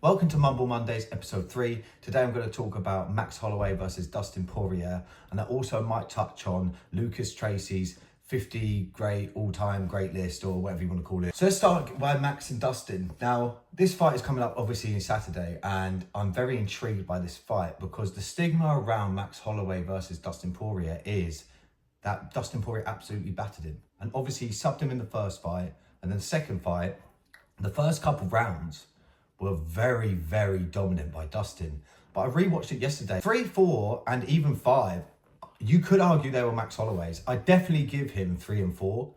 Welcome to Mumble Mondays, episode 3. Today I'm going to talk about Max Holloway versus Dustin Poirier, and I also might touch on Lucas Tracy's 50 great all-time great list, or whatever you want to call it. So let's start by Max and Dustin. Now, this fight is coming up obviously on Saturday, and I'm very intrigued by this fight because the stigma around Max Holloway versus Dustin Poirier is that Dustin Poirier absolutely battered him. And obviously he subbed him in the first fight, and then the second fight, the first couple of rounds were very, very dominant by Dustin. But I rewatched it yesterday. 3, 4, and even 5, you could argue they were Max Holloway's. I definitely give him 3 and 4.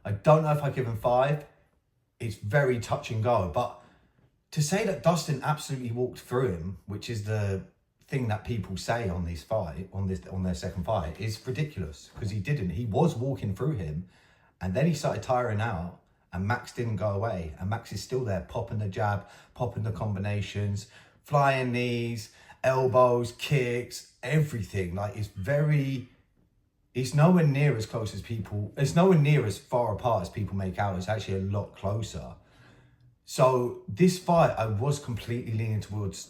I don't know if I give him 5. It's very touch and go. But to say that Dustin absolutely walked through him, which is the thing that people say on this fight, on their second fight, is ridiculous. Because he didn't. He was walking through him, and then he started tiring out. And Max didn't go away. And Max is still there, popping the jab, popping the combinations, flying knees, elbows, kicks, everything. Like, it's nowhere near as close as people, it's nowhere near as far apart as people make out. It's actually a lot closer. So this fight, I was completely leaning towards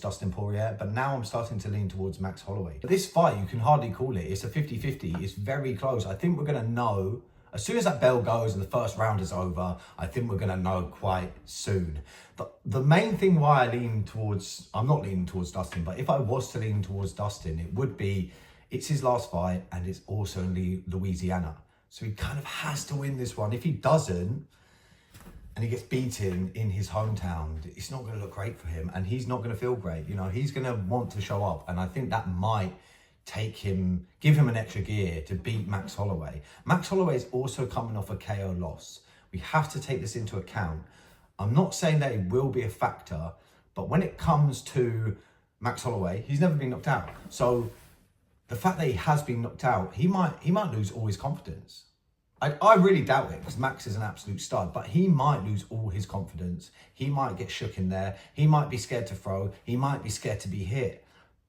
Dustin Poirier, but now I'm starting to lean towards Max Holloway. But this fight, you can hardly call it. It's a 50-50. It's very close. I think we're going to know. As soon as that bell goes and the first round is over, I think we're going to know quite soon. But the main thing why I'm not leaning towards Dustin, but if I was to lean towards Dustin, it would be, it's his last fight and it's also in Louisiana. So he kind of has to win this one. If he doesn't, and he gets beaten in his hometown, it's not going to look great for him and he's not going to feel great. You know, he's going to want to show up, and I think that might give him an extra gear to beat Max Holloway. Max Holloway is also coming off a KO loss. We have to take this into account. I'm not saying that it will be a factor, but when it comes to Max Holloway, he's never been knocked out. So the fact that he has been knocked out, he might lose all his confidence. I really doubt it, because Max is an absolute stud, but he might lose all his confidence. He might get shook in there. He might be scared to throw. He might be scared to be hit.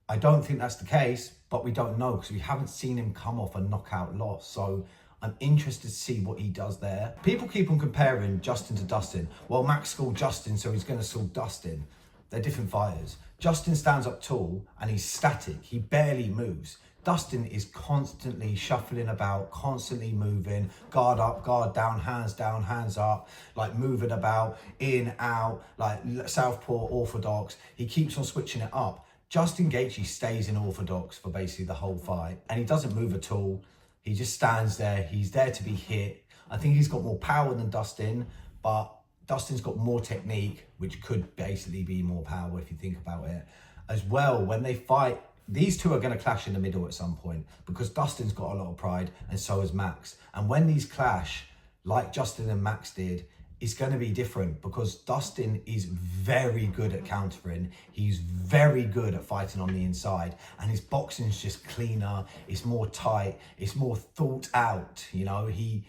I don't think that's the case, but we don't know because we haven't seen him come off a knockout loss. So I'm interested to see what he does there. People keep on comparing Justin to Dustin. Well, Max schooled Justin, so he's going to school Dustin. They're different fighters. Justin stands up tall and he's static. He barely moves. Dustin is constantly shuffling about, constantly moving, guard up, guard down, hands up, like moving about, in, out, like southpaw, orthodox. He keeps on switching it up. Justin Gaethje stays in orthodox for basically the whole fight, and he doesn't move at all. He just stands there. He's there to be hit. I think he's got more power than Dustin, but Dustin's got more technique, which could basically be more power if you think about it. As well, when they fight, these two are going to clash in the middle at some point because Dustin's got a lot of pride and so has Max. And when these clash, like Justin and Max did, it's going to be different because Dustin is very good at countering. He's very good at fighting on the inside, and his boxing's just cleaner. It's more tight. It's more thought out. You know, he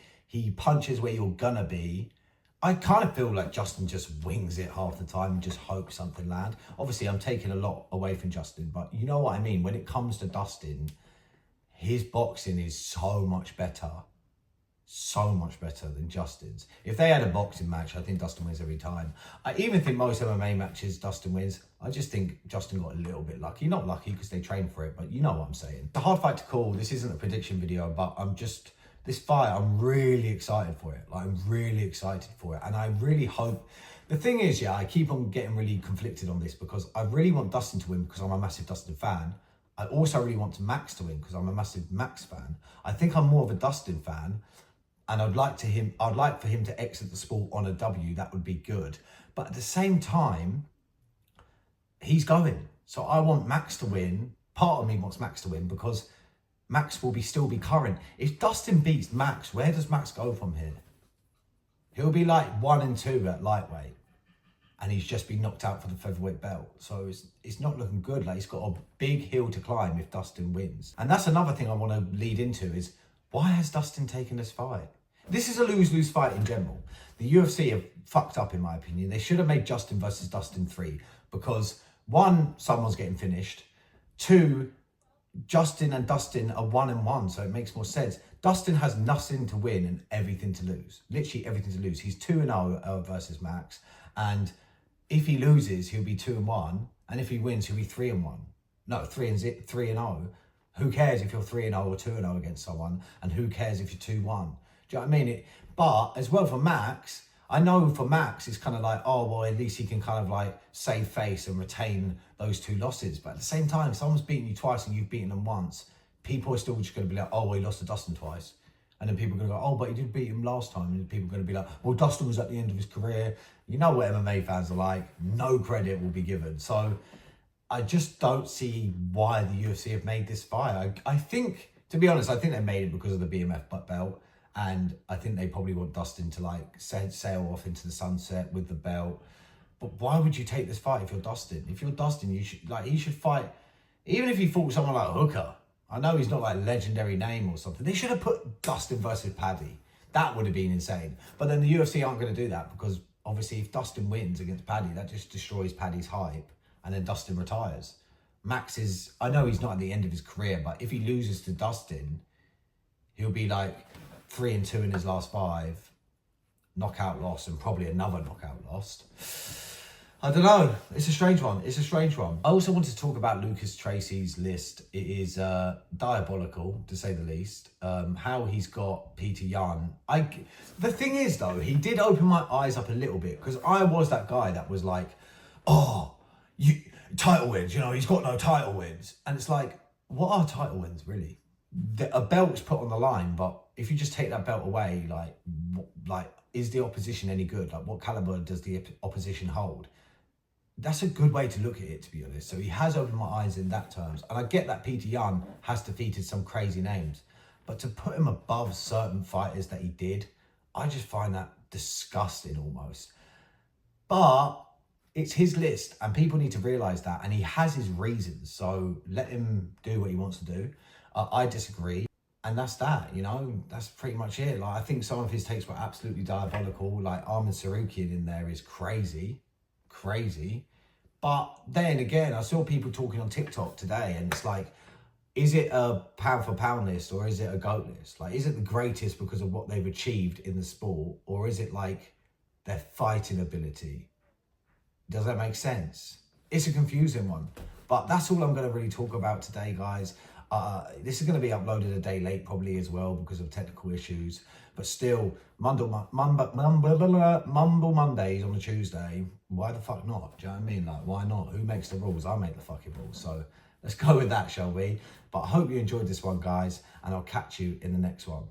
punches where you're gonna be. I kind of feel like Justin just wings it half the time and just hopes something lands. Obviously, I'm taking a lot away from Justin, but you know what I mean. When it comes to Dustin, his boxing is so much better than Justin's. If they had a boxing match, I think Dustin wins every time. I even think most MMA matches Dustin wins. I just think Justin got a little bit lucky. Not lucky because they trained for it, but you know what I'm saying. It's a hard fight to call. This isn't a prediction video, but this fight, I'm really excited for it. Like, I'm really excited for it. And I really hope, the thing is, I keep on getting really conflicted on this because I really want Dustin to win because I'm a massive Dustin fan. I also really want Max to win because I'm a massive Max fan. I think I'm more of a Dustin fan. And I'd like for him to exit the sport on a W. That would be good. But at the same time, he's going. So I want Max to win. Part of me wants Max to win because Max will still be current. If Dustin beats Max, where does Max go from here? He'll be like 1 and 2 at lightweight, and he's just been knocked out for the featherweight belt. So it's not looking good. Like, he's got a big hill to climb if Dustin wins. And that's another thing I want to lead into is, why has Dustin taken this fight? This is a lose-lose fight in general. The UFC have fucked up, in my opinion. They should have made Justin versus Dustin 3 because 1, someone's getting finished. 2, Justin and Dustin are 1 and 1, so it makes more sense. Dustin has nothing to win and everything to lose. Literally everything to lose. He's 2-0 versus Max, and If he loses, he'll be 2-1, and if he wins, he'll be 3-1. No, 3-0. Who cares if you're 3-0 or 2-0 against someone, and who cares if you're 2-1? Do you know what I mean? But as well for Max, I know for Max, it's kind of like, oh, well, at least he can kind of like save face and retain those 2 losses. But at the same time, if someone's beaten you twice and you've beaten them once, people are still just going to be like, oh, well, he lost to Dustin twice. And then people are going to go, oh, but he did beat him last time. And people are going to be like, well, Dustin was at the end of his career. You know what MMA fans are like. No credit will be given. So I just don't see why the UFC have made this fight. I think, to be honest, I think they made it because of the BMF belt. And I think they probably want Dustin to like sail off into the sunset with the belt. But why would you take this fight if you're Dustin? If you're Dustin, he should fight, even if he fought someone like Hooker. I know he's not like a legendary name or something. They should have put Dustin versus Paddy. That would have been insane. But then the UFC aren't going to do that because obviously if Dustin wins against Paddy, that just destroys Paddy's hype and then Dustin retires. Max is, I know he's not at the end of his career, but if he loses to Dustin, he'll be like 3-2 in his last 5, knockout loss, and probably another knockout loss. I don't know. It's a strange one. I also wanted to talk about Lucas Tracy's list. It is diabolical, to say the least. How he's got Peter Yan. The thing is, though, he did open my eyes up a little bit because I was that guy that was like, oh, title wins, he's got no title wins. And it's like, what are title wins, really? A belt's put on the line, but if you just take that belt away, like is the opposition any good? Like, what caliber does the opposition hold? That's a good way to look at it, to be honest. So he has opened my eyes in that terms. And I get that Peter Yan has defeated some crazy names, but to put him above certain fighters that he did, I just find that disgusting almost. But it's his list and people need to realise that. And he has his reasons. So let him do what he wants to do. I disagree. And that's that, that's pretty much it. Like, I think some of his takes were absolutely diabolical. Like Armin Sarukian in there is crazy. But then again, I saw people talking on TikTok today and it's like, is it a pound for pound list or is it a GOAT list? Like, is it the greatest because of what they've achieved in the sport, or is it like their fighting ability? Does that make sense? It's a confusing one, but that's all I'm going to really talk about today, guys. This is going to be uploaded a day late probably as well because of technical issues, but still, Mumble Mondays on a Tuesday. Why the fuck not? Do you know what I mean? Like, why not? Who makes the rules? I make the fucking rules. So let's go with that, shall we? But I hope you enjoyed this one, guys, and I'll catch you in the next one.